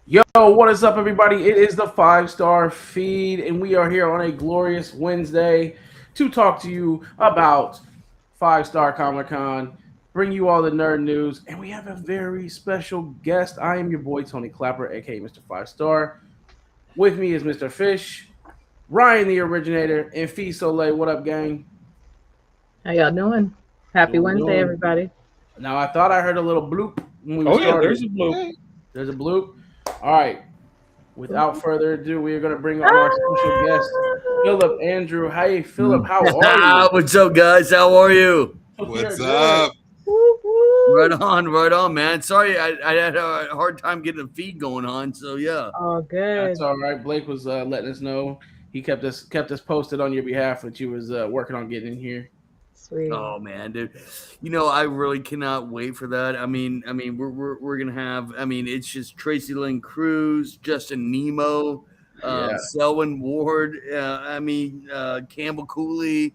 Yo, what is up, everybody? It is the Five Star Feed, and we are here on a glorious Wednesday to talk to you about Five Star Comic Con, bring you all the nerd news, and we have a very special guest. I am your boy, Tony Clapper, aka Mr. Five Star. With me is Mr. Fish, Ryan the Originator, and Fee Soleil. What up, gang? How y'all doing? Happy Wednesday, Doing. everybody. Now, I thought I heard a little bloop when we were Oh yeah, started. there's a blue. There's a bloop. All right. Without further ado, we are going to bring on our special guest, Ah! Phillip Andrew. Hey, Phillip, how are you? What's up, guys? How are you? What's We're up? Woo, woo. Right on, man. Sorry, I had a hard time getting the feed going on. So yeah. All That's good. all right. Blake was letting us know. He kept us posted on your behalf that you was working on getting in here. Sweet. Oh man, dude. I really cannot wait for that. We're gonna have. It's just Tracy Lynn Cruz, Justin Nemo, Yeah. Selwyn Ward. Campbell Cooley.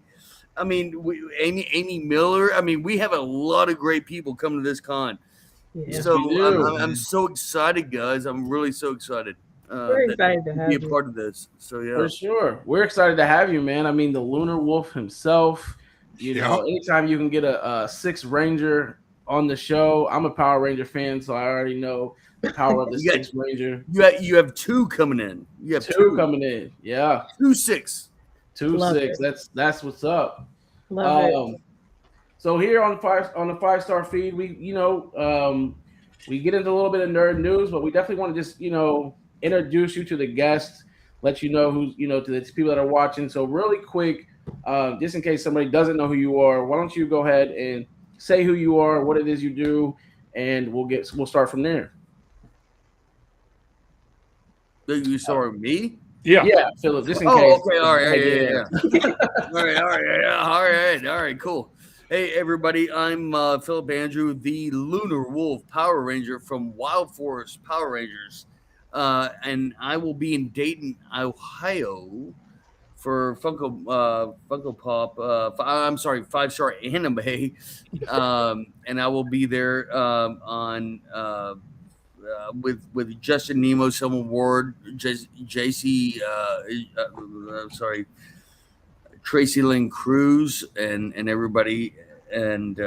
Amy Miller. We have a lot of great people coming to this con. Yeah. Yes, So we do. I'm so excited, guys. I'm really so excited. We're excited to be have a you. part of this. So For yeah. sure. We're excited to have you, man. I mean, the Lunar Wolf himself. You know, Yep. anytime you can get a Six Ranger on the show, I'm a Power Ranger fan, so I already know the power of the You got- Six Ranger. You have two coming in. You have Two coming in. Yeah. 2-6. 2-6. Love That's what's up. Love it. So here on the Five Star Feed, we get into a little bit of nerd news, but we definitely want to just introduce you to the guests, let you know who's to the people that are watching. So really quick, just in case somebody doesn't know who you are, why don't you go ahead and say who you are, what it is you do, and we'll start from there. You saw me? Yeah. Yeah, Phillip, just in Oh, case. okay. All right. Yeah. All right. Cool. Hey, everybody. I'm Phillip Andrew, the Lunar Wolf Power Ranger from Wild Forest Power Rangers. And I will be in Dayton, Ohio for Funko Pop. I'm sorry, Five Star Anime. And I will be there on. With Justin Nemo, Selma Ward, JC, sorry, Tracy Lynn Cruz, and everybody, and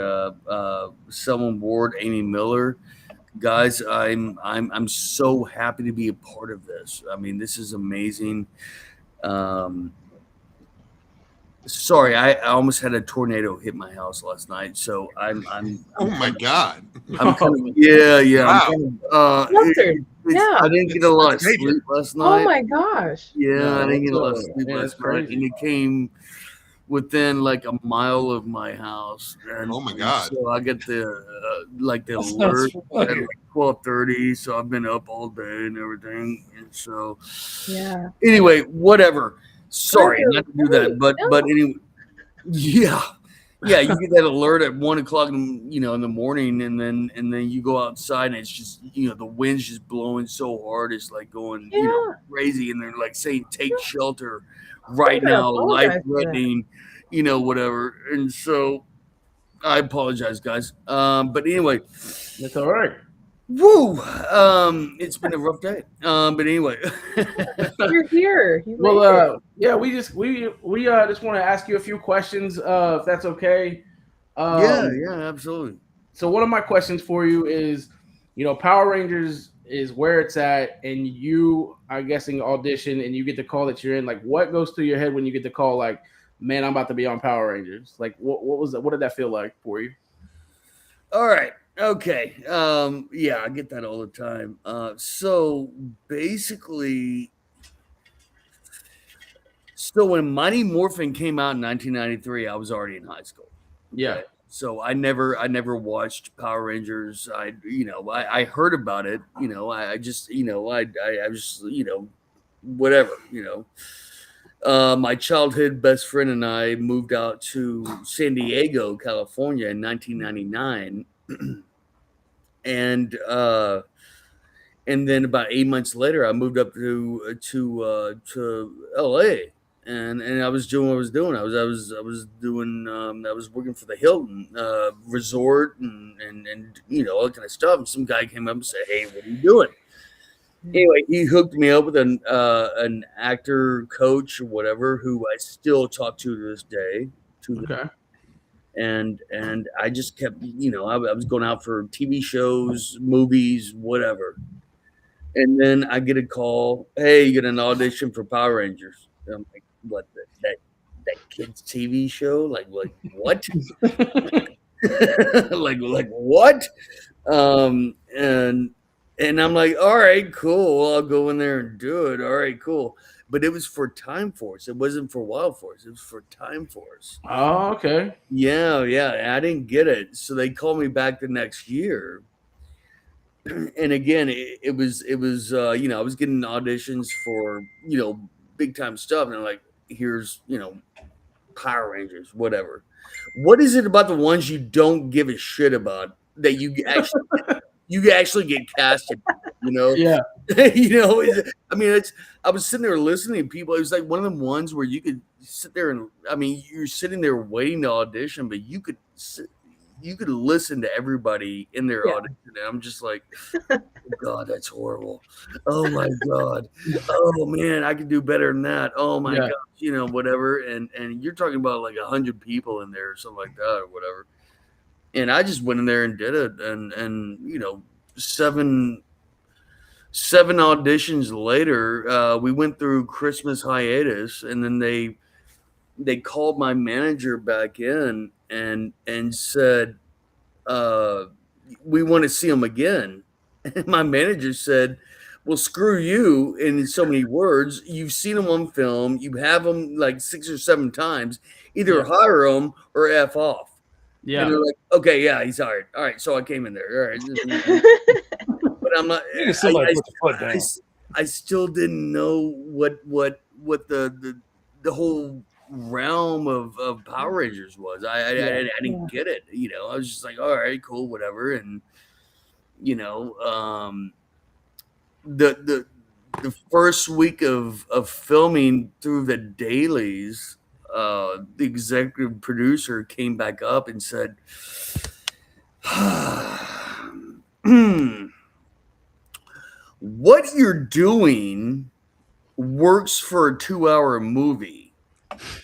Selma Ward, Amy Miller, guys. I'm so happy to be a part of this. This is amazing. Sorry, I almost had a tornado hit my house last night, so I'm Oh my God. I'm kind of, yeah. Wow. I'm kind of, Flustered. Yeah. I didn't get a lot of That's major. sleep last Oh night. my gosh. Yeah, No, I didn't get a lot of that's sleep yeah, last that's night, crazy. and it came within like a mile of my house. And, Oh my God. So I get the the That sounds alert at familiar. like 12:30. So I've been up all day and everything, and so Yeah. anyway, whatever. Sorry, Good. not to do that, but No. anyway, yeah. Yeah, you get that alert at 1 o'clock in the morning, and then you go outside and it's just the wind's just blowing so hard, it's like going Yeah. crazy, and they're like saying take shelter right gotta now, life apologize for that. threatening, whatever. And so I apologize, guys. But anyway, That's all right. woo, it's been a rough day. But anyway, You're here. You Well, made it. yeah, we just want to ask you a few questions, if that's okay. yeah, absolutely. So one of my questions for you is, Power Rangers is where it's at, and you, I'm guessing, audition, and you get the call that you're in. Like, what goes through your head when you get the call? Like, man, I'm about to be on Power Rangers. Like, what was that? What did that feel like for you? All right. Okay. Yeah, I get that all the time. So basically, when Mighty Morphin came out in 1993, I was already in high school. Yeah, Okay. So I never watched Power Rangers. I heard about it. I just, I was, whatever. My childhood best friend and I moved out to San Diego, California in 1999. and then about 8 months later, I moved up to L.A. and I was doing what I was doing. I was doing I was working for the Hilton Resort and all that kind of stuff. And some guy came up and said, "Hey, what are you doing?" Anyway, he hooked me up with an actor coach or whatever who I still talk to this day. Okay. And I just kept, I was going out for TV shows, movies, whatever. And then I get a call, hey, you get an audition for Power Rangers. And I'm like, what, that kid's TV show? Like what? like what? And I'm like, all right, cool. I'll go in there and do it. All right, cool. But it was for Time Force. It wasn't for Wild Force. It was for Time Force. Oh, okay. Yeah. I didn't get it. So they called me back the next year. And again, it was I was getting auditions for, big time stuff. And I'm like, here's, Power Rangers, whatever. What is it about the ones you don't give a shit about that you actually get casted? Yeah. I was sitting there listening to people. It was like one of them ones where you could sit there and, you're sitting there waiting to audition, but you could listen to everybody in their audition. And I'm just like, oh, God, that's horrible. Oh my God. Oh man, I could do better than that. Oh my gosh, whatever. And you're talking about like 100 people in there or something like that or whatever. And I just went in there and did it. And seven auditions later, we went through Christmas hiatus, and then they called my manager back in and said, we want to see him again. And my manager said, well, screw you, in so many words. You've seen him on film. You have him like 6 or 7 times. Either hire him or F off. Yeah. And they're like, okay, yeah, he's hired. All right, so I came in there. All right. But I'm not. I still didn't know what the whole realm of Power Rangers was. I didn't get it. I was just like, all right, cool, whatever. And the first week of filming through the dailies, the executive producer came back up and said, what you're doing works for a 2-hour movie,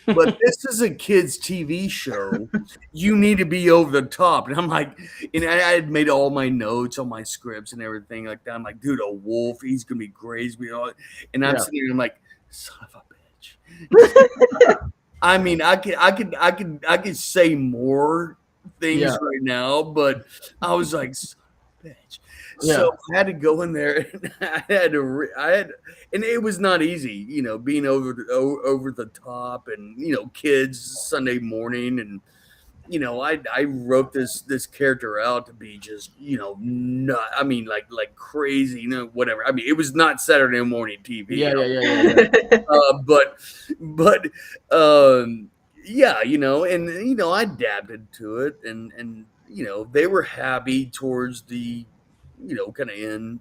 but this is a kid's TV show. You need to be over the top. And I'm like, and I had made all my notes on my scripts and everything like that. I'm like, dude, a wolf, he's gonna be crazy. And I'm sitting there, I'm like, son of a bitch. I mean, I could say more things right now, but I was like, son of a bitch. So I had to go in there, and and it was not easy, being over the top, and kids Sunday morning, and I wrote this character out to be just not, like crazy, whatever. It was not Saturday morning TV. And I dabbed into it, and they were happy towards the kind of end,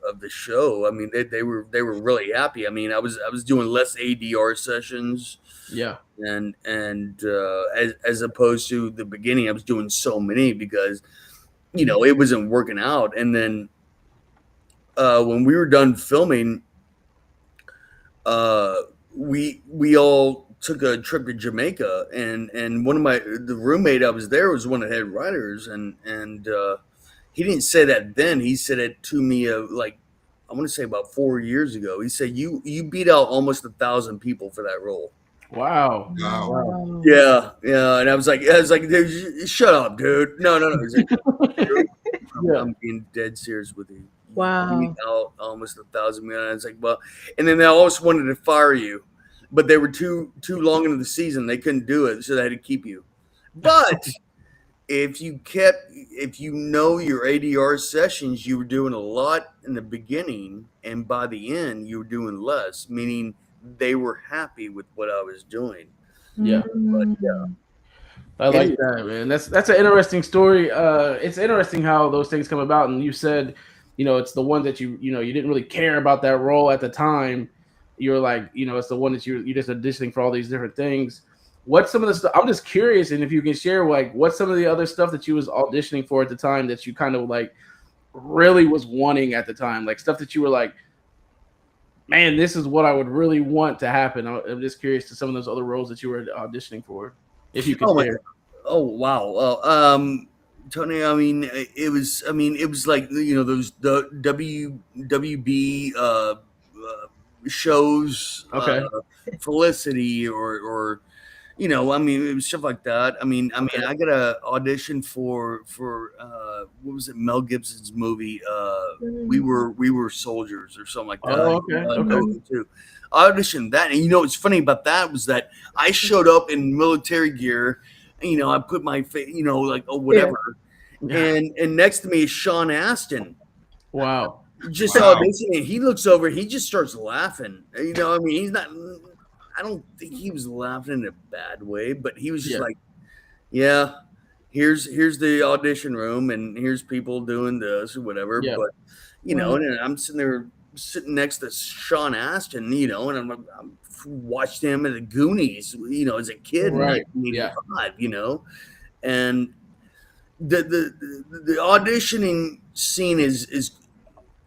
of the show. They were really happy. I was doing less ADR sessions. Yeah. And as opposed to the beginning, I was doing so many because, it wasn't working out. And then when we were done filming, we all took a trip to Jamaica, and one of the roommate I was there was one of the head writers, and he didn't say that then. He said it to me like, I want to say about 4 years ago. He said, you beat out almost 1,000 people for that role. Wow. Yeah. And I was like, dude, shut up, dude. No. He's like, I'm being dead serious with you. Wow. You beat out almost 1,000 men. I was like, well, and then they always wanted to fire you, but they were too long into the season. They couldn't do it, so they had to keep you. But if you your ADR sessions, you were doing a lot in the beginning, and by the end, you were doing less, meaning they were happy with what I was doing. Yeah. But yeah. I like that, man. That's an interesting story. It's interesting how those things come about. And you said, it's the one that you didn't really care about that role at the time. You're like, it's the one that you're just auditioning for all these different things. What's some of the stuff? I'm just curious, and if you can share, like, what's some of the other stuff that you was auditioning for at the time that you kind of like really was wanting at the time, like stuff that you were like, man, this is what I would really want to happen. I'm just curious to some of those other roles that you were auditioning for, if you could Oh my share. Oh wow. Well, Tony, I mean, it was like those WB shows, Okay. Felicity, or I mean, it was stuff like that. Okay. I got a audition for what was it? Mel Gibson's movie. We were soldiers or something like that. Oh, okay. Okay. No, too. I auditioned that, and what's funny about that was that I showed up in military gear. I put my face, like whatever, and next to me is Sean Astin. Wow. Just Wow. auditioning. He looks over. He just starts laughing. He's not. I don't think he was laughing in a bad way, but he was just Yeah. like, "Yeah, here's the audition room, and here's people doing this or whatever." Yeah. But and I'm sitting next to Sean Astin, and I'm watched him in the Goonies, as a kid in Right. Yeah. 1985, and the auditioning scene is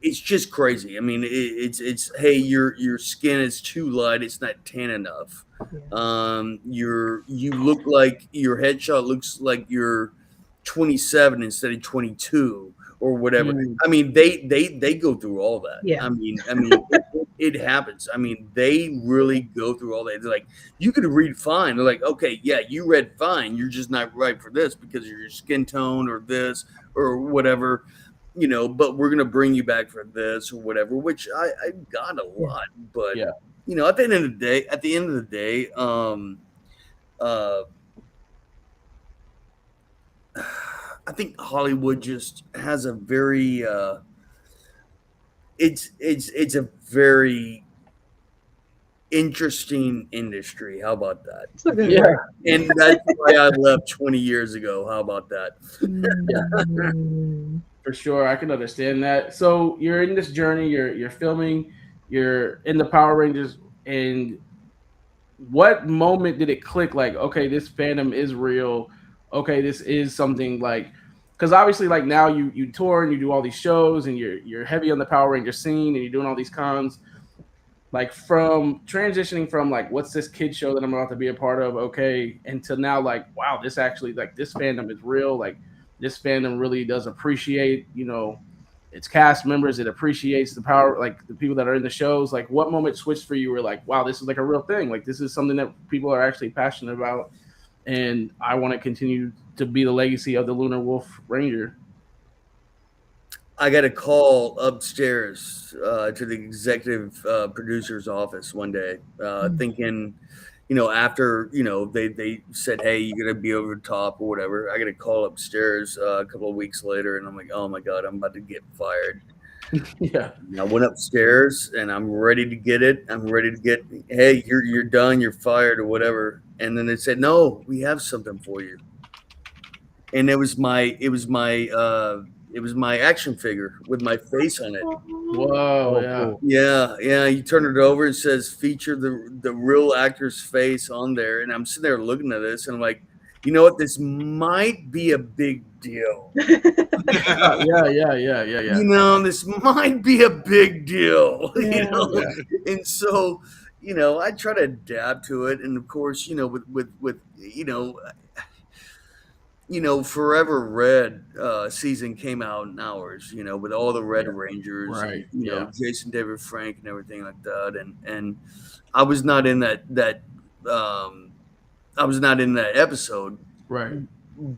it's just crazy. I mean, it's hey, your skin is too light. It's not tan enough. You look like your headshot looks like you're 27 instead of 22 or whatever. Mm. I mean, they go through all that. Yeah. It happens. I mean, they really go through all that. They're like, you could read fine. They're like, okay, yeah, you read fine. You're just not right for this because of your skin tone or this or whatever. But we're gonna bring you back for this or whatever, which I got a lot. But Yeah. at the end of the day, I think Hollywood just has a very it's a very interesting industry. How about that? It's a good Yeah. word. And that's why I left 20 years ago. How about that? For sure, I can understand that. So you're in this journey. You're filming. You're in the Power Rangers, and what moment did it click? Like, okay, this fandom is real. Okay, this is something like, because obviously, like now you tour and you do all these shows, and you're heavy on the Power Ranger scene, and you're doing all these cons. Like from transitioning from like, what's this kid show that I'm about to be a part of? Okay, until now, like, wow, this actually like this fandom is real. Like this fandom really does appreciate, its cast members. It appreciates the power, like the people that are in the shows. Like, what moment switched for you? Where like, wow, this is like a real thing. Like, this is something that people are actually passionate about, and I want to continue to be the legacy of the Lunar Wolf Ranger. I got a call upstairs to the executive producer's office one day, thinking, after they said, "Hey, you're gonna be over the top" or whatever. I got a call upstairs a couple of weeks later, and I'm like, "Oh my god, I'm about to get fired." Yeah. And I went upstairs, and I'm ready to get it. I'm ready to get. Hey, you're done. You're fired or whatever. And then they said, "No, we have something for you." And it was my action figure with my face on it. Whoa. Yeah. Cool. Yeah. You turn it over, it says feature the real actor's face on there, and I'm sitting there looking at this, and I'm like, you know what? This might be a big deal. Yeah. This might be a big deal. Yeah. Yeah. And so, I try to adapt to it, and of course, with Forever Red season came out in hours, with all the Red Rangers, Right. and, Yeah. Jason David Frank and everything like that. And I was not in that I was not in that episode, Right.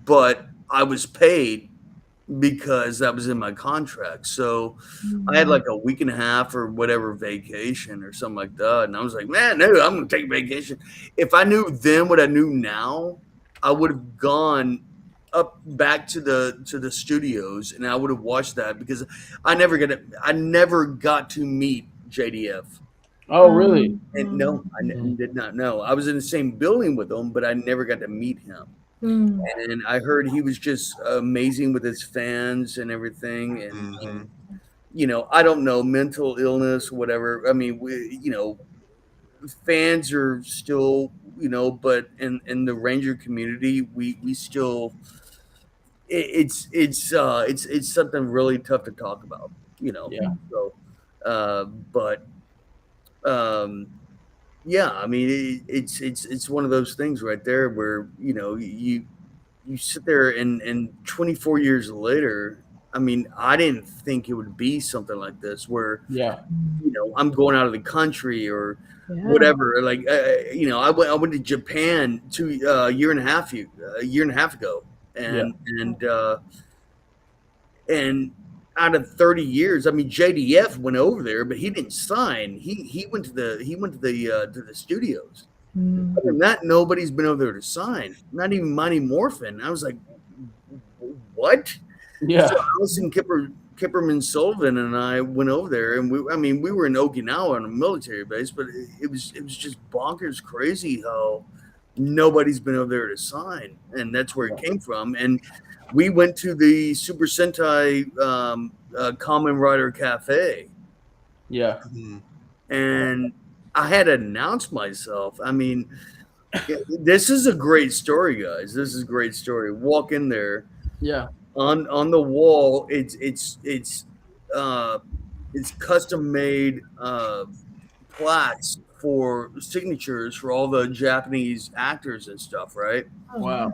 but I was paid because that was in my contract. So I had like a week and a half or whatever vacation or something like that. And I was like, man, no, I'm going to take vacation. If I knew then what I knew now, I would have gone up back to the studios and I would have watched that because I never got to meet JDF. Oh, really? And no, I did not know. I was in the same building with him, but I never got to meet him. And I heard he was just amazing with his fans and everything. And I don't know, mental illness, whatever. I mean, fans are still, but in the Ranger community, we still, it's something really tough to talk about, you know. Yeah. So, but yeah, I mean, it's one of those things right there where you sit there and 24 years later, I mean, I didn't think it would be something like this where Yeah. I'm going out of the country or Yeah. whatever. Like, I went to Japan a year and a half ago, and out of 30 years, I mean, JDF went over there, but he didn't sign. He went to the studios. Mm. Other than that, nobody's been over there to sign. Not even Mighty Morphin. I was like, what? Yeah. So Allison Kipperman Sullivan and I went over there, and we were in Okinawa on a military base, but it was just bonkers crazy how nobody's been over there to sign, and that's where it came from. And we went to the Super Sentai Kamen Rider Cafe, Yeah. and I had to announce myself. I mean, this is a great story, guys. This is a great story. Walk in there. Yeah. On the wall, it's custom made plaques for signatures for all the Japanese actors and stuff, right? Wow.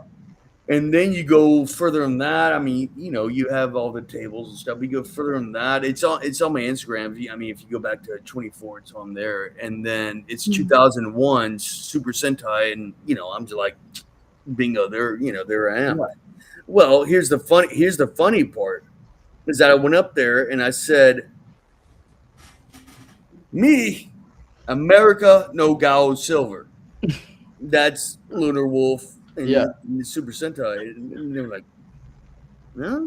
And then you go further than that. I mean, you have all the tables and stuff. You go further than that. It's on my Instagram. I mean, if you go back to 24, it's on there. And then it's 2001 Super Sentai, and I'm just like, bingo, there I am. Yeah. Well, here's the funny part is that I went up there and I said, "Me, America no Gao Silver." That's Lunar Wolf and the Super Sentai. And they were like, "Huh?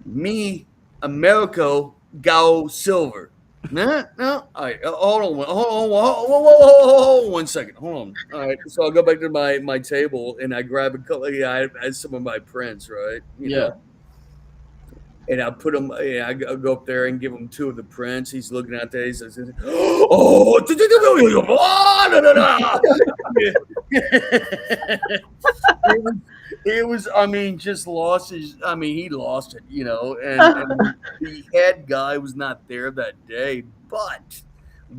Me, America Gao Silver." No. All right, hold on 1 second. Hold on. All right, so I'll go back to my table and I grab a couple. I had some of my prints, right? You know? And I put them. I go up there and give him 2 of the prints. He's looking at that. He says, "Oh, it was. I mean, just lost his. I mean, he lost it, And the head guy was not there that day. But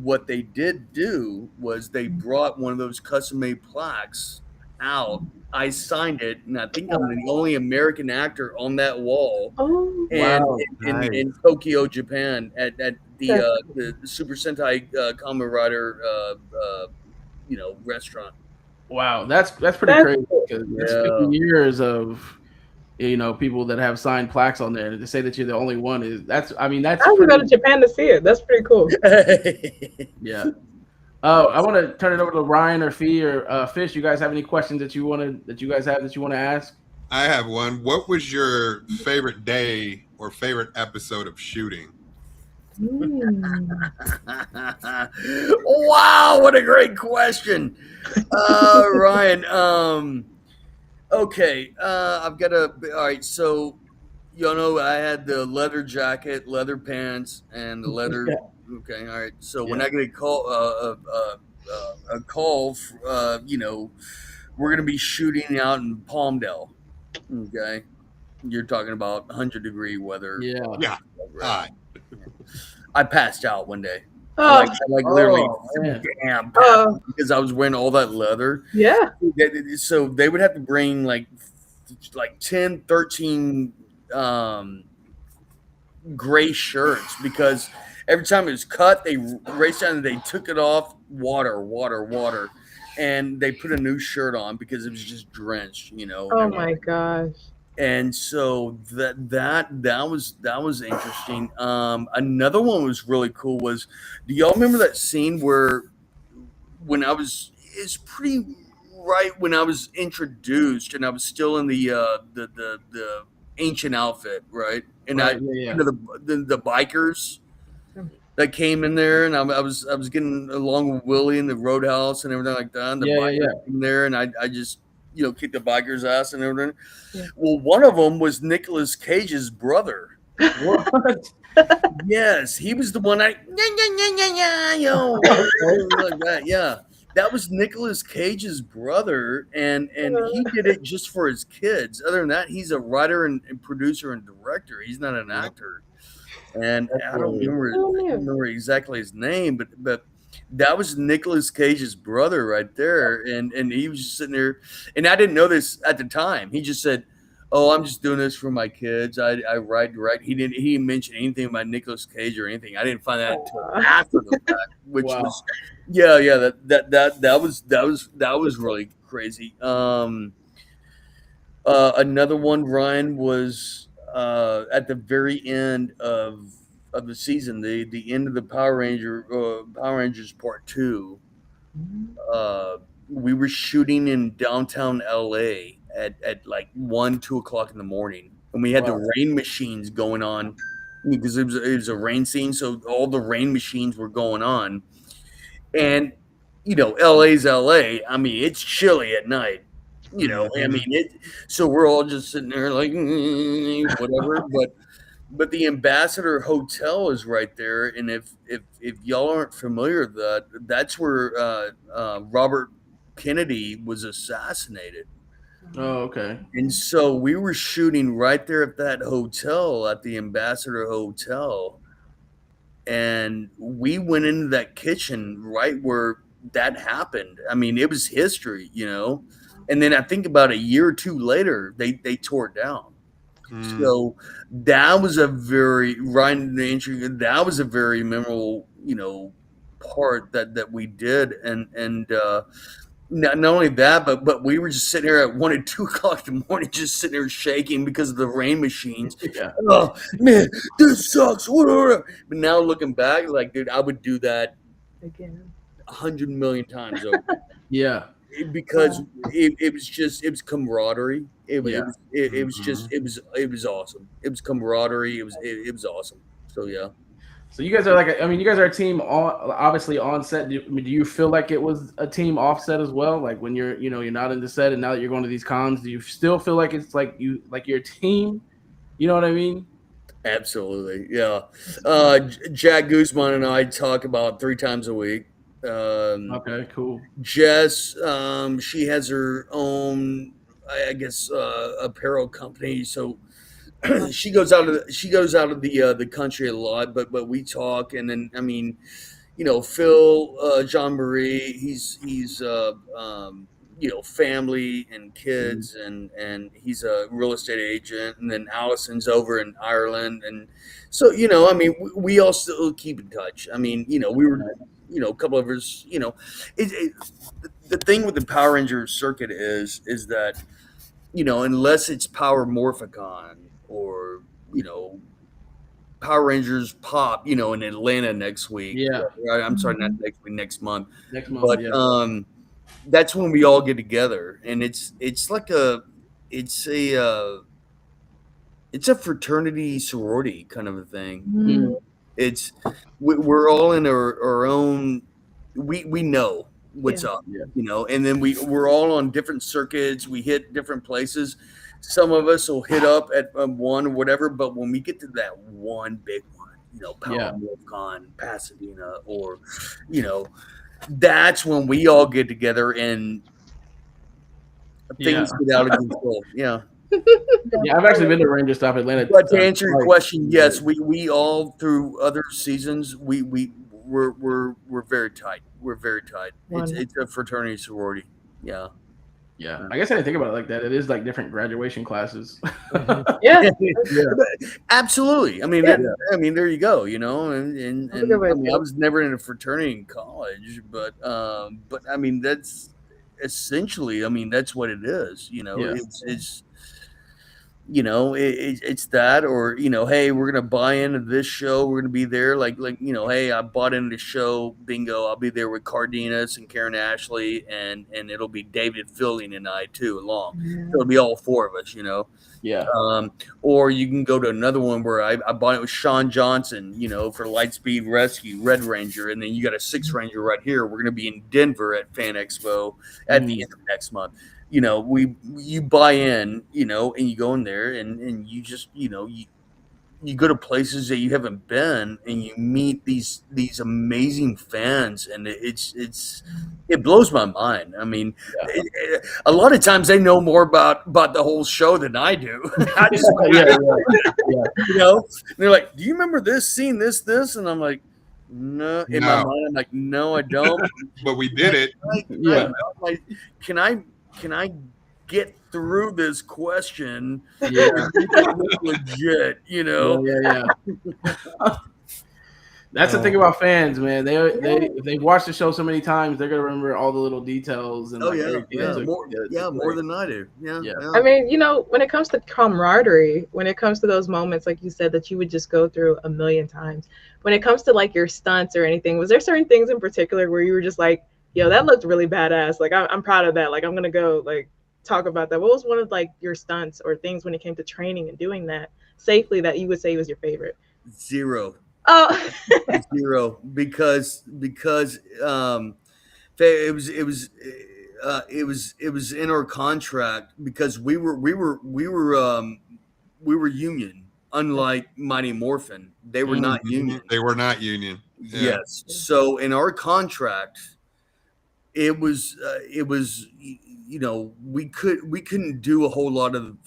what they did do was they brought one of those custom-made plaques out. I signed it, and I think I'm the only American actor on that wall. Oh, And wow. in Tokyo, Japan, at the Super Sentai Kamen Rider, restaurant. Wow. That's pretty crazy because it's 50 years of people that have signed plaques on there. To say that you're the only one that's I would go to Japan to see it. That's pretty cool. Yeah. I want to turn it over to Ryan or Fee or Fish. You guys have any questions that you want to ask? I have one. What was your favorite day or favorite episode of shooting? Wow, what a great question, Ryan. Okay, I've got all right. So, I had the leather jacket, leather pants, and the leather. Okay, all right. So when I get a call, we're gonna be shooting out in Palmdale. Okay, you're talking about 100-degree weather. Yeah. Right. I passed out one day. Literally, damn, because I was wearing all that leather. Yeah. So they would have to bring like 10, 13 gray shirts because every time it was cut, they raced down and they took it off. Water, and they put a new shirt on because it was just drenched. Oh my gosh. And so that was interesting. Another one was really cool. Do y'all remember that scene where it's pretty right when I was introduced and I was still in the ancient outfit, right? And the bikers that came in there, and I was getting along with Willie in the Roadhouse and everything like that. And the bikers came there, and I just kicked the bikers' ass and everything. Yeah. Well, one of them was Nicolas Cage's brother. What? Yes, he was the one. Like that. Yeah, that was Nicolas Cage's brother, and he did it just for his kids. Other than that, he's a writer and producer and director. He's not an actor. And I don't remember exactly his name, but that was Nicolas Cage's brother right there, and he was just sitting there, and I didn't know this at the time. He just said, "Oh, I'm just doing this for my kids. I write direct." He didn't mention anything about Nicolas Cage or anything. I didn't find that until after the fact, which was that was really crazy. Another one, Ryan, was at the very end of the season, the end of the Power Rangers Part 2. We were shooting in downtown LA at like 1-2 o'clock in the morning, and we had the rain machines going on because it was a rain scene, so all the rain machines were going on. And LA's LA. I mean, it's chilly at night. I mean, so we're all just sitting there like whatever. But the Ambassador Hotel is right there, and if y'all aren't familiar with that, that's where Robert Kennedy was assassinated. Oh, okay. And so we were shooting right there at that hotel, at the Ambassador Hotel. And we went into that kitchen right where that happened. I mean, it was history, And then I think about a year or two later, they tore it down. So that was a very that was a very memorable, part that we did, and not only that, but we were just sitting here at 1 and 2 o'clock in the morning, just sitting there shaking because of the rain machines. Yeah. Oh man, this sucks. But now looking back, like, dude, I would do that again 100 million times over. Yeah. Because it was camaraderie. It was awesome. It was camaraderie. It was awesome. So yeah. So you guys are you guys are a team obviously on set. Do you feel like it was a team offset as well? Like when you're not in the set, and now that you're going to these cons, do you still feel like it's like your team? You know what I mean? Absolutely, yeah. Jack Guzman and I talk about 3 times a week. Okay, cool. Jess, she has her own, I guess, apparel company. So she goes out of the country a lot, but we talk, and then I mean, Phil, Jean Marie, he's family and kids, and he's a real estate agent, and then Allison's over in Ireland, and so I mean, we all still keep in touch. I mean, we were. A couple of us, the thing with the Power Ranger circuit is that, unless it's Power Morphicon or, Power Rangers Pop, in Atlanta next week. Yeah. Right? I'm sorry, not next week, next month. Next month, but, yeah. That's when we all get together, and it's a fraternity sorority kind of a thing. Mm-hmm. It's we're all in our own. We know what's up, and then we're all on different circuits. We hit different places. Some of us will hit up at one or whatever, but when we get to that one big one, Power Wolfcon, Pasadena, or that's when we all get together and things get out of control. Yeah. Yeah, I've actually been to Ranger Stop Atlanta. But to answer your question, yes, we all through other seasons we're very tight. We're very tight. It's a fraternity sorority. Yeah. Yeah. I guess I didn't think about it like that. It is like different graduation classes. Yeah. Absolutely. I mean, there you go. And I mean, I was never in a fraternity in college, but I mean, that's essentially. I mean, that's what it is. It's. It's that, or hey, we're gonna buy into this show, we're gonna be there, like hey, I bought into the show, bingo, I'll be there with Cardenas and Karen Ashley, and it'll be David Fielding and I too along. So it'll be all 4 of us, Yeah. Or you can go to another one where I bought it with Sean Johnson, for Lightspeed Rescue, Red Ranger, and then you got a 6 Ranger right here. We're gonna be in Denver at Fan Expo at the end of next month. You buy in, and you go in there and you just, you go to places that you haven't been, and you meet these amazing fans, and it blows my mind. I mean, a lot of times they know more about the whole show than I do. I just, you know, they're like, "Do you remember this scene, this?" And I'm like, "No." In my No. mind, I'm like, "No, I don't." But we did it. Can I get through this question? Yeah. And make it look legit, you know? Yeah. That's the thing about fans, man. They if they've watched the show so many times, they're gonna remember all the little details and everything. More than I do. Yeah. I mean, when it comes to camaraderie, when it comes to those moments, like you said, that you would just go through a million times. When it comes to like your stunts or anything, was there certain things in particular where you were just like, yo, that looked really badass. Like I'm proud of that. Like I'm gonna go like talk about that. What was one of like your stunts or things when it came to training and doing that safely that you would say was your favorite? Zero. Oh, Zero. Because it was in our contract, because we were union, unlike Mighty Morphin. They were not union. They were not union. Yeah. Yes. So in our contract, it was we couldn't do a whole lot of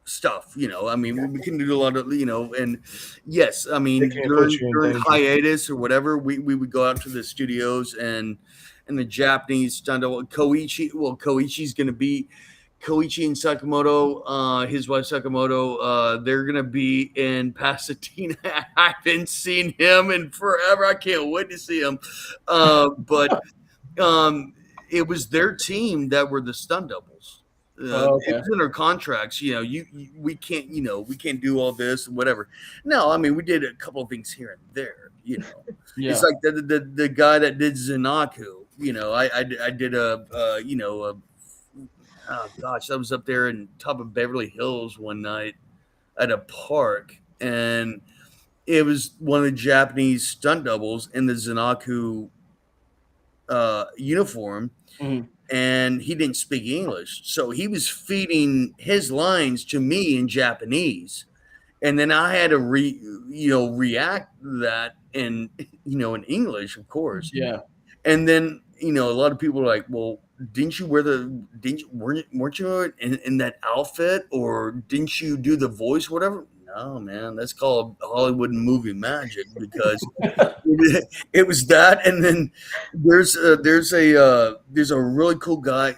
stuff. I mean, we couldn't do a lot of, and yes, I mean, during hiatus or whatever, we would go out to the studios, and the Japanese stunt Koichi's going to be Koichi and Sakamoto, his wife Sakamoto, they're gonna be in Pasadena. I haven't seen him in forever. I can't wait to see him. But it was their team that were the stunt doubles. It was in our contracts. We can't do all this and whatever. No, I mean, we did a couple of things here and there. It's like the guy that did Zanaku. I did oh gosh, I was up there in top of Beverly Hills one night at a park, and it was one of the Japanese stunt doubles in the Zanaku uniform, and he didn't speak English, so he was feeding his lines to me in Japanese, and then I had to react to that in in English, of course. Yeah. And then a lot of people are like, well, weren't you in that outfit, or didn't you do the voice, whatever? No, man, that's called Hollywood movie magic, because it was that. And then there's a really cool guy.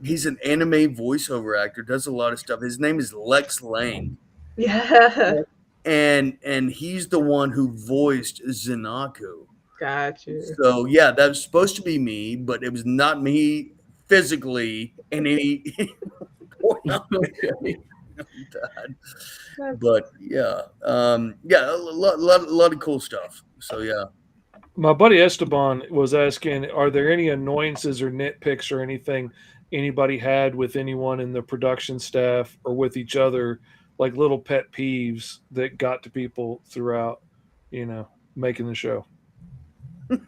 He's an anime voiceover actor, does a lot of stuff. His name is Lex Lang. Yeah. And he's the one who voiced Zanaku. Got you. So yeah, that was supposed to be me, but it was not me physically in any point. But yeah, a lot of cool stuff. So yeah. My buddy Esteban was asking, are there any annoyances or nitpicks or anything anybody had with anyone in the production staff or with each other, like little pet peeves that got to people throughout, making the show? Of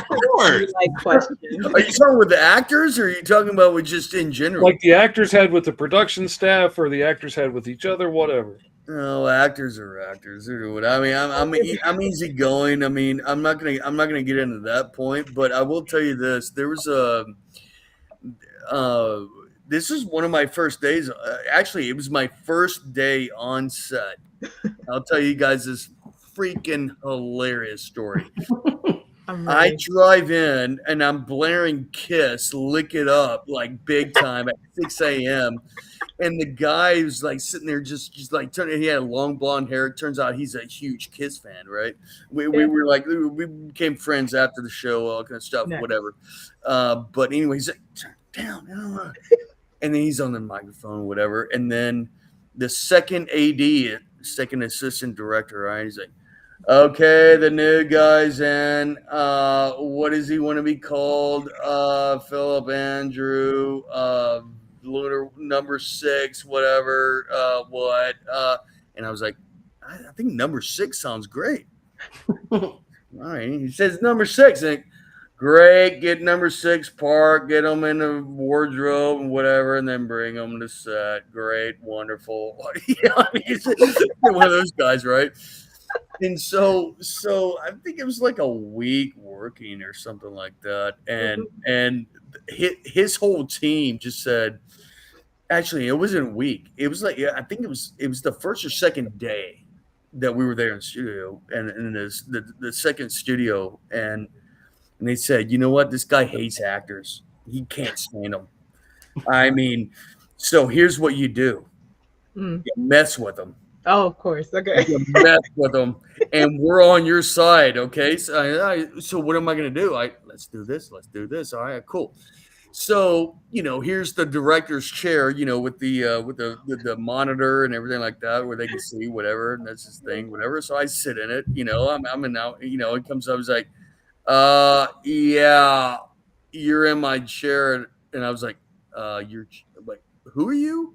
course. Like question. Are you talking with the actors, or are you talking about with just in general? Like the actors had with the production staff, or the actors had with each other, whatever. No, actors are actors. I mean, I'm easygoing. I mean, I'm not gonna get into that point, but I will tell you this: there was this is one of my first days. Actually, it was my first day on set. I'll tell you guys this freaking hilarious story. I drive in and I'm blaring Kiss, Lick It Up, like big time at 6 a.m. And the guy was like sitting there just like he had long blonde hair. It turns out he's a huge Kiss fan, right? We were like, we became friends after the show, all kind of stuff, whatever. But anyway, he's like, turn down. And then he's on the microphone, whatever. And then the second AD, second assistant director, right? He's like, okay, the new guy's in. What does he want to be called? Phillip Andrew, Lunar number 6, whatever. What? And I was like, I think number 6 sounds great. All right. He says number 6. And Great, get number 6 park, get them in the wardrobe and whatever, and then bring them to set. Great, wonderful. I mean, you're one of those guys, right? And so I think it was like a week working or something like that, and his whole team just said, actually, it wasn't a week. It was like, I think it was the first or second day that we were there in studio, and the second studio, and they said, you know what, this guy hates actors. He can't stand them. I mean, so here's what you do: you mess with them. Oh, of course. Okay. You mess with them, and we're on your side. Okay. So what am I going to do? Let's do this. Let's do this. All right, cool. So, here's the director's chair, with the monitor and everything like that, where they can see whatever, and that's his thing, whatever. So I sit in it, I'm in now, it comes up, it's like, yeah, you're in my chair. And I was like, you're like, who are you?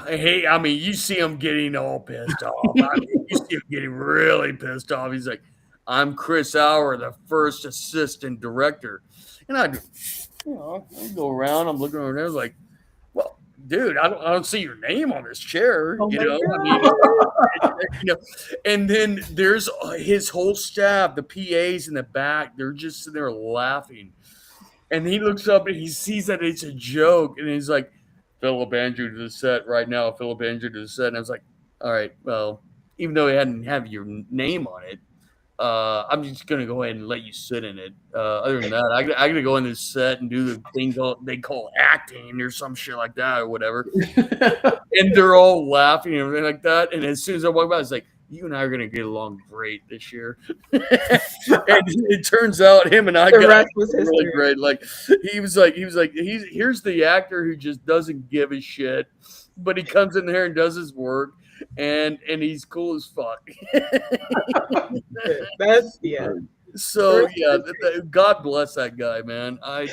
I mean, you see him getting all pissed off. I mean, you see him getting really pissed off. He's like, I'm Chris Auer, the first assistant director. And I go around, I'm looking over there, like, well, dude, I don't see your name on this chair. Oh And then there's his whole staff, the PAs in the back, they're just sitting there laughing. And he looks up and he sees that it's a joke, and he's like, Phillip Andrew to the set right now, Phillip Andrew to the set. And I was like, all right, well, even though it hadn't have your name on it, I'm just going to go ahead and let you sit in it. Other than that, I got to go in this set and do the thing they call acting or some shit like that or whatever. And they're all laughing and everything like that. And as soon as I walk by, it's like, you and I are going to get along great this year. And it turns out him and I the got rest was history. really great. Like here's the actor who just doesn't give a shit, but he comes in there and does his work, and he's cool as fuck. That's So yeah, God bless that guy, man. I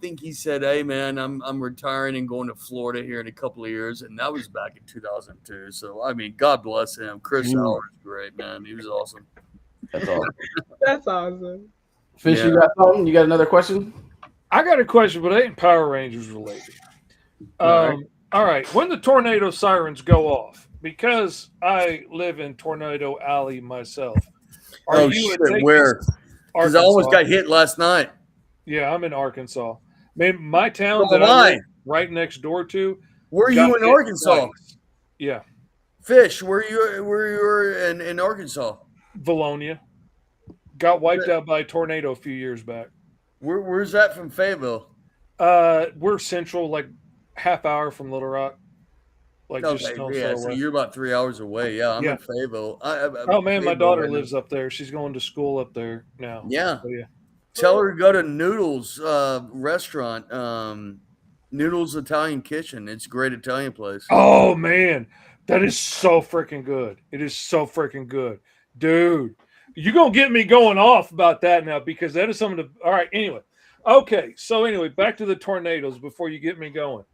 think he said, hey man, I'm retiring and going to Florida here in a couple of years, and that was back in 2002. So I mean, God bless him. Chris Auer is great, man. He was awesome. That's awesome. That's awesome. Fish, you got something? You got another question? I got a question, but it ain't Power Rangers related. All right. When the tornado sirens go off, because I live in Tornado Alley myself. Oh shit! Where? Because I almost got hit last night. Yeah, I'm in Arkansas. Man, my town that I live right next door to. Where are you in Arkansas? Twice. Yeah. Fish, where you were in Arkansas? Valonia. Got wiped out by a tornado a few years back. Where's that from Fayetteville? We're central, like half hour from Little Rock. Like just so you're about 3 hours away. Yeah, I'm in Fayetteville. Oh man, my daughter lives up there. She's going to school up there now. Yeah. So, yeah. Tell her to go to Noodles restaurant, Noodles Italian Kitchen. It's a great Italian place. Oh man, that is so freaking good. It is so freaking good, dude. You're gonna get me going off about that now because that is some of the. All right, anyway, okay. So anyway, back to the tornadoes before you get me going.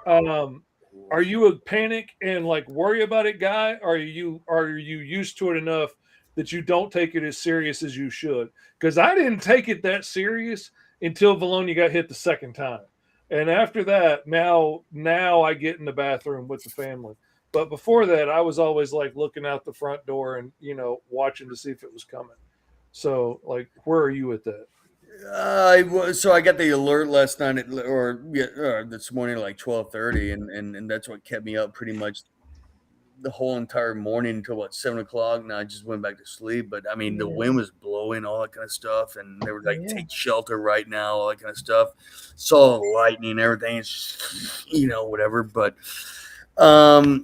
Are you a panic and like worry about it guy? Or are you used to it enough that you don't take it as serious as you should? Because I didn't take it that serious until Valonia got hit the second time. And after that, now I get in the bathroom with the family. But before that, I was always like looking out the front door and, watching to see if it was coming. So like, where are you with that? So I got the alert last night or this morning at like 12:30, and that's what kept me up pretty much the whole entire morning until about 7 o'clock. And I just went back to sleep. But I mean, the wind was blowing, all that kind of stuff, and they were like, take shelter right now, all that kind of stuff. Saw lightning and everything. It's just, whatever. But I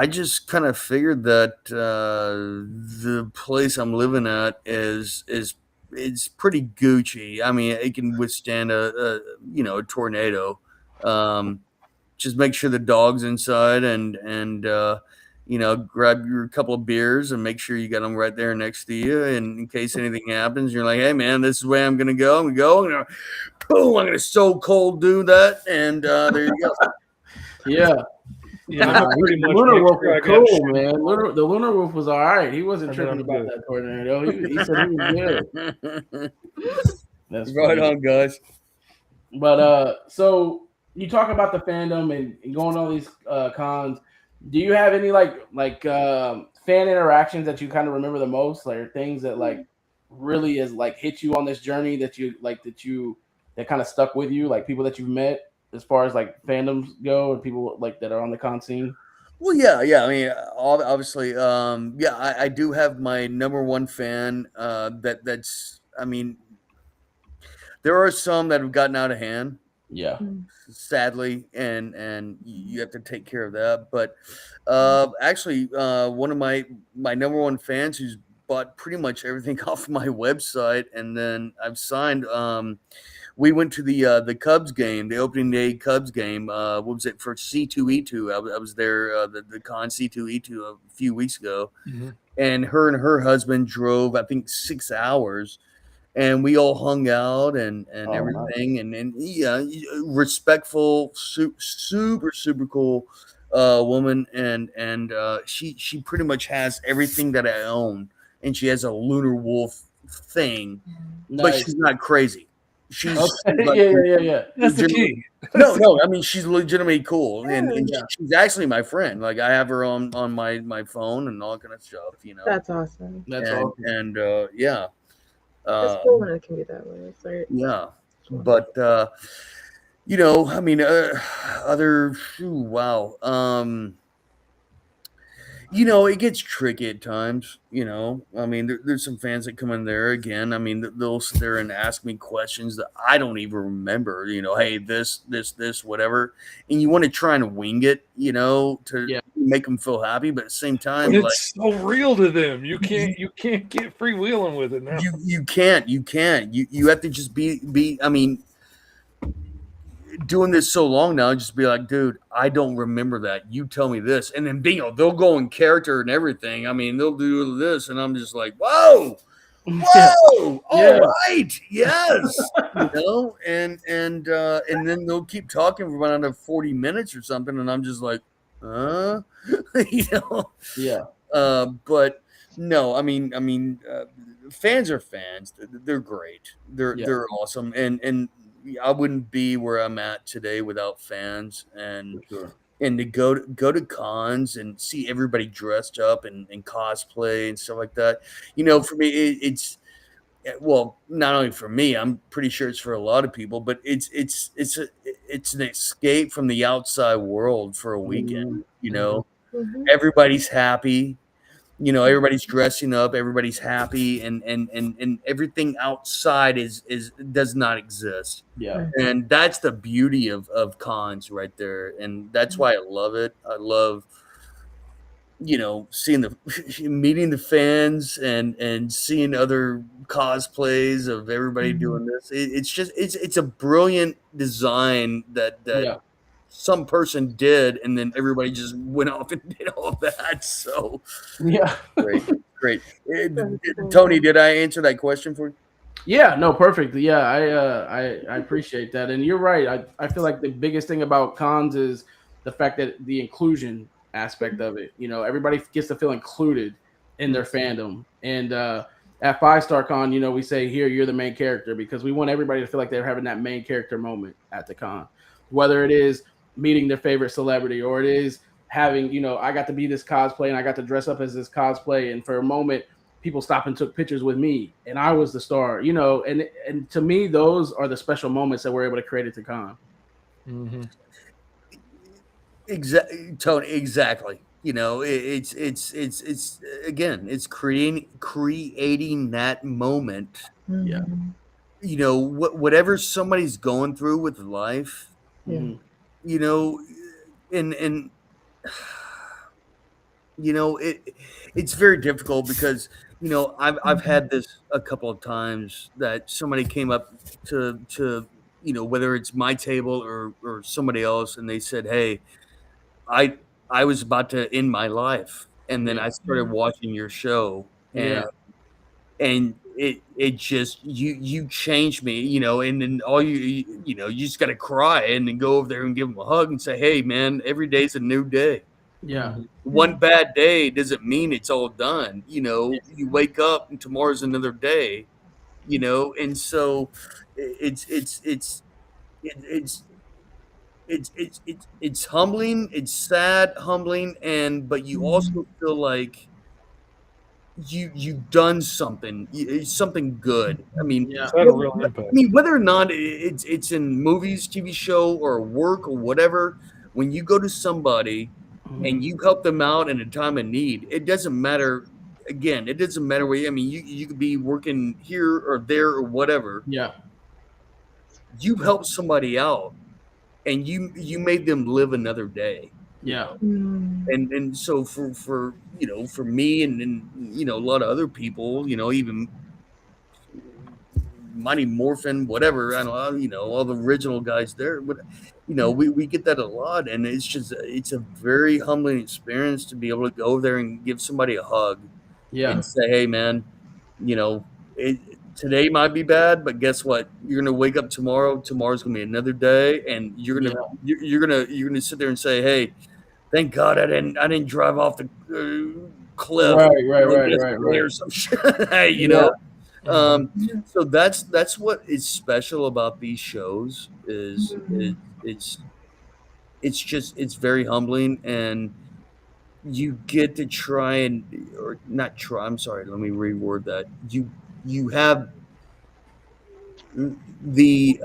just kind of figured that the place I'm living at is it's pretty Gucci. I mean, it can withstand a tornado. Just make sure the dog's inside and grab your couple of beers and make sure you got them right there next to you. And in case anything happens, you're like, hey man, this is where I'm gonna go. I'm gonna so cold do that, and there you go. Yeah. Yeah, Nah, I'm pretty much Lunar make Wolf sure I was got cool, shit. man. The Lunar Wolf was all right. He wasn't And then tripping I'm about good. that tornado. He said he was good. That's Right funny. on, guys. But so you talk about the fandom and going to all these cons. Do you have any fan interactions that you kind of remember the most, like things that like really is like hit you on this journey that kind of stuck with you, like people that you've met as far as like fandoms go and people like that are on the con scene? Well, yeah. I mean, obviously, yeah. I do have my number one fan. That's. I mean, there are some that have gotten out of hand, Yeah. sadly, and you have to take care of that. But actually, one of my number one fans who's bought pretty much everything off my website, and then I've signed. We went to the Cubs game, the opening day Cubs game. What was it for C2E2? I was there the con C2E2 a few weeks ago, Mhm. and her husband drove I think 6 hours, and we all hung out and Oh, everything, and yeah, respectful, super cool woman, and she pretty much has everything that I own, and she has a Lunar Wolf thing, but nice. she's not crazy. She's Okay. like Yeah. That's the legitimately- key. no. I mean, she's legitimately cool, and Yeah. she's actually my friend. Like I have her on my phone and all kind of stuff, you know. That's awesome. That's and all. and yeah, It's cool when it can be that way. It's like, yeah. But you know, I mean, wow. You know, it gets tricky at times. You know, I mean, there's some fans that come in there again. I mean, they'll sit there and ask me questions that I don't even remember. You know, hey, this, whatever, and you want to try and wing it. You know, to Yeah. make them feel happy, but at the same time, But like it's so real to them. You can't get freewheeling with it now. you can't. You have to just be. I mean, doing this so long now, just be like, dude, I don't remember that. You tell me this, and then bingo, they'll go in character and everything. I mean, they'll do this, and I'm just like, whoa, Yeah. all Yeah. right, yes, you know, and then they'll keep talking for about another 40 minutes or something, and I'm just like, you know, Yeah. but no, I mean, fans are fans. They're great. Yeah. They're awesome, and I wouldn't be where I'm at today without fans, and For sure. to go to cons and see everybody dressed up and cosplay and stuff like that. You know, for me, it's well, not only for me, I'm pretty sure it's for a lot of people, but it's an escape from the outside world for a weekend. You know, everybody's happy. You know, everybody's dressing up, everybody's happy, and everything outside is does not exist. Yeah. And that's the beauty of cons right there, and that's why I love it. I love, you know, seeing the meeting the fans and seeing other cosplays of everybody doing this. It's just it's a brilliant design that Yeah. some person did, and then everybody just went off and did all that. So Yeah. great. Tony, did I answer that question for you? Yeah, no, perfect. Yeah, I appreciate that, and you're right. I feel like the biggest thing about cons is the fact that the inclusion aspect of it. You know, everybody gets to feel included in their fandom, and at Five Star Con, you know, we say here you're the main character because we want everybody to feel like they're having that main character moment at the con, whether it is meeting their favorite celebrity or it is having, you know, I got to be this cosplay and I got to dress up as this cosplay, and for a moment people stopped and took pictures with me and I was the star, you know, and to me, those are the special moments that we're able to create at the con. Mm-hmm. Exactly, Tony. Exactly. You know, it's again, it's creating that moment. Yeah. You know, whatever somebody's going through with life, Mhm. you know, and you know, it's very difficult because, you know, I've had this a couple of times that somebody came up to you know, whether it's my table or somebody else, and they said, hey, I I was about to end my life, and then Yeah. I started watching your show, Yeah. and it just you changed me, and then all you just got to cry and then go over there and give them a hug and say, hey man, every day's a new day. Yeah. One bad day doesn't mean it's all done. You wake up and tomorrow's another day. And so it's it's humbling, it's sad, humbling, but you also feel like you've done something good. I mean, Yeah. It's had a real impact. whether or not it's in movies, TV show, or work or whatever, when you go to somebody and you help them out in a time of need, it doesn't matter. Again, it doesn't matter where. I mean, you could be working here or there or whatever. Yeah. You helped somebody out, and you made them live another day. Yeah. And so for for me and a lot of other people, even Mighty Morphin, whatever, I don't know, all the original guys there, but we get that a lot, and it's a very humbling experience to be able to go there and give somebody a hug Yeah. and say, hey man, today might be bad, but guess what? You're gonna wake up tomorrow. Tomorrow's gonna be another day, and you're gonna sit there and say, hey, thank God I didn't drive off the cliff, Right. or some shit, So that's what is special about these shows is it's very humbling, and you get to try or not try. I'm sorry. Let me reword that. You have the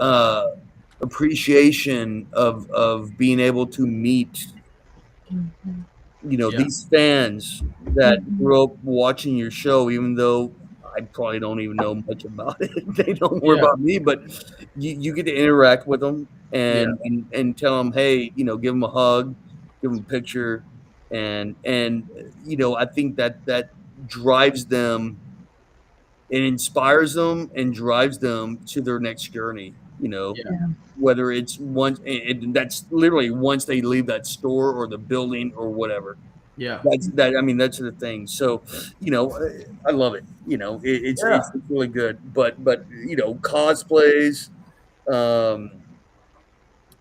appreciation of being able to meet these fans that grew up watching your show, even though I probably don't even know much about it. They don't worry about me, but you get to interact with them and tell them, hey, give them a hug, give them a picture, and I think that drives them. It inspires them and drives them to their next journey. Whether it's once, and that's literally once they leave that store or the building or whatever. Yeah. That's the thing. So, I love it. It's really good. But cosplays,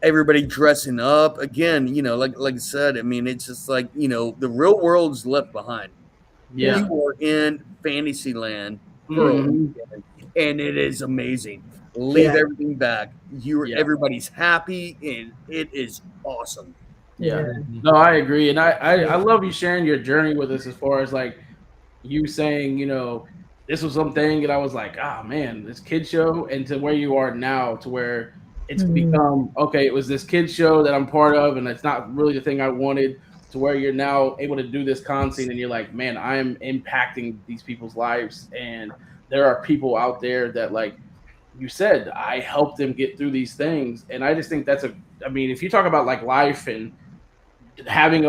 everybody dressing up again. Like I said, I mean, it's just like the real world's left behind. Yeah. You are in Fantasyland, and it is amazing. Leave everything back. Everybody's happy, and it is awesome. Yeah. No, I agree. And I love you sharing your journey with us as far as like you saying, this was something that I was like, man, this kid show, and to where you are now, to where it's become, okay, it was this kid show that I'm part of, and it's not really the thing I wanted, to where you're now able to do this con scene, and you're like, man, I am impacting these people's lives, and there are people out there that, like you said, I helped them get through these things. And I just think I mean, if you talk about like life and having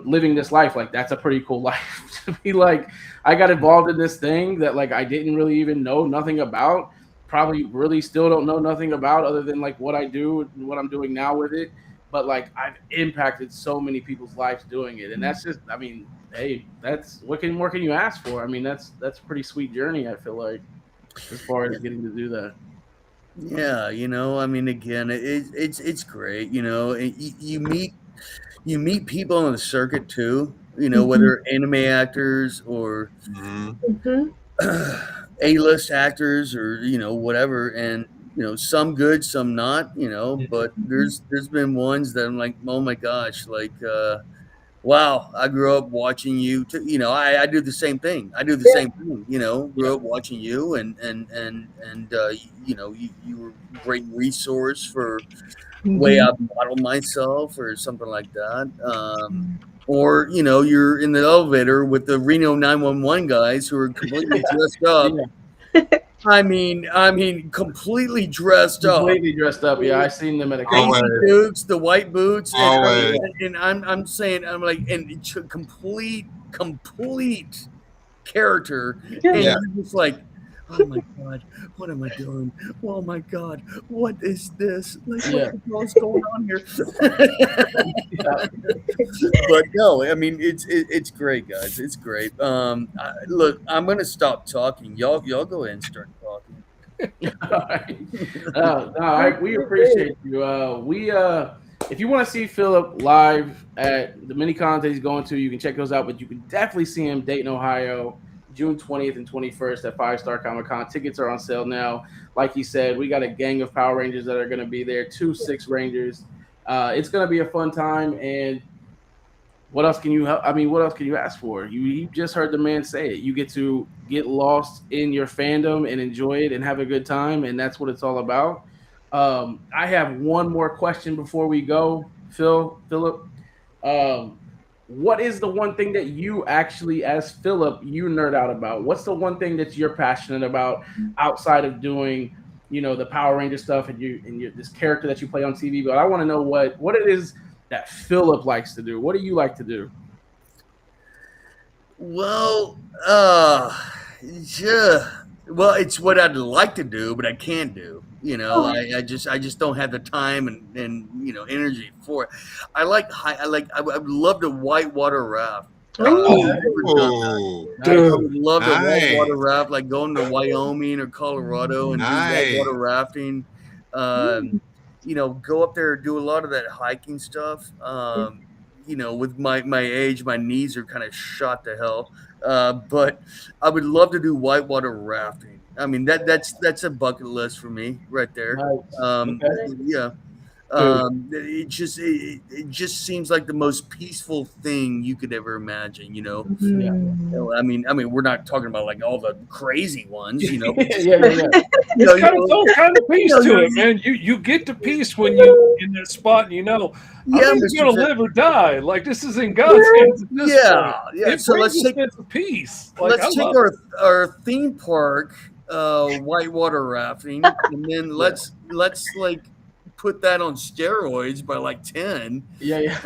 living this life, like that's a pretty cool life to be like, I got involved in this thing that like I didn't really even know nothing about, probably really still don't know nothing about, other than like what I do and what I'm doing now with it. But like I've impacted so many people's lives doing it. And that's just, I mean, hey, that's what more can you ask for? I mean, that's a pretty sweet journey, I feel like, as far as getting to do that. Yeah, I mean, again, it's great. You meet people on the circuit too. Whether anime actors or A-list actors or whatever, and some good, some not. But there's been ones that I'm like, oh my gosh, like. Wow, I grew up watching you. I do the same thing. Same thing. Grew up watching you, and you were a great resource for way I model myself or something like that. Or you're in the elevator with the Reno 911 guys who are completely dressed up. I mean, completely dressed up. Completely dressed up. Yeah, I seen them at a boots, the white boots, and I'm saying, I'm like, and complete character, and you're just like, oh my god, what am I doing? Oh my god, what is this? Like, what Yeah. the hell is going on here? But no, I mean it's great, guys. It's great. Look, I'm gonna stop talking. Y'all go ahead and start talking. Alright. We appreciate you. If you want to see Phillip live at the mini cons that he's going to, you can check those out. But you can definitely see him Dayton, Ohio, June 20th and 21st at Five Star Comic Con. Tickets are on sale now. Like he said, we got a gang of Power Rangers that are going to be there. 2 6 Rangers. It's going to be a fun time. And what else can you help? I mean, what else can you ask for? You just heard the man say it. You get to get lost in your fandom and enjoy it and have a good time, and that's what it's all about. I have one more question before we go, Philip. Um, what is the one thing that you actually, as Philip, you nerd out about? What's the one thing that you're passionate about outside of doing, the Power Ranger stuff and this character that you play on TV? But I want to know what it is that Philip likes to do. What do you like to do? Well, yeah. Well, it's what I'd like to do, but I can't do. I just don't have the time and energy for it. I would love to whitewater raft. Oh, I've never done that. I Dude, would love to Nice. whitewater raft, like going to Wyoming or Colorado and do Nice. whitewater rafting. Go up there, do a lot of that hiking stuff. With my age, my knees are kind of shot to hell. But I would love to do whitewater rafting. I mean, that's a bucket list for me right there. Nice. Okay. Yeah. It just seems like the most peaceful thing you could ever imagine. I mean, we're not talking about like all the crazy ones. But just, Yeah. it's got its own kind of peace to it, man. You get to peace when you in that spot. And I'm either gonna live or die. Like this is in God's hands at this point. It So brings let's a take sense of peace. Like, I let's take love our theme park whitewater rafting, and then let's like put that on steroids by like 10. Yeah.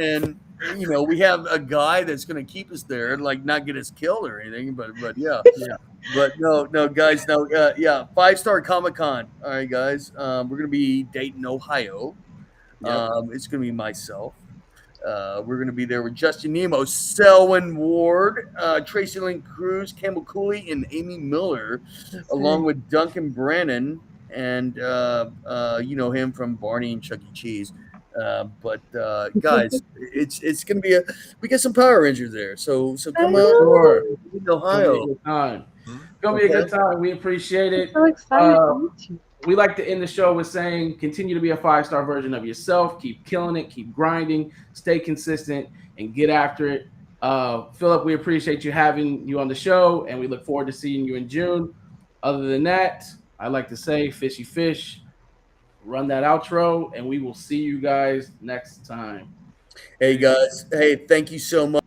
And we have a guy that's going to keep us there, like not get us killed or anything, but yeah. But no guys, no. Yeah, 5-Star Comic Con. All right, guys, we're going to be Dayton, Ohio. Yep. It's going to be myself. We're going to be there with Justin Nemo, Selwyn Ward, Tracy Lynn Cruz, Campbell Cooley, and Amy Miller, along with Duncan Brannon, and you know him from Barney and Chuck E. Cheese. But guys, it's going to be we got some Power Rangers there, so come out to Ohio. It's gonna be a good time. We appreciate it. I'm so excited to meet you. We like to end the show with saying, continue to be a 5-star version of yourself. Keep killing it. Keep grinding. Stay consistent and get after it. Philip, we appreciate you having you on the show, and we look forward to seeing you in June. Other than that, I like to say, fishy fish. Run that outro, and we will see you guys next time. Hey guys, hey, thank you so much.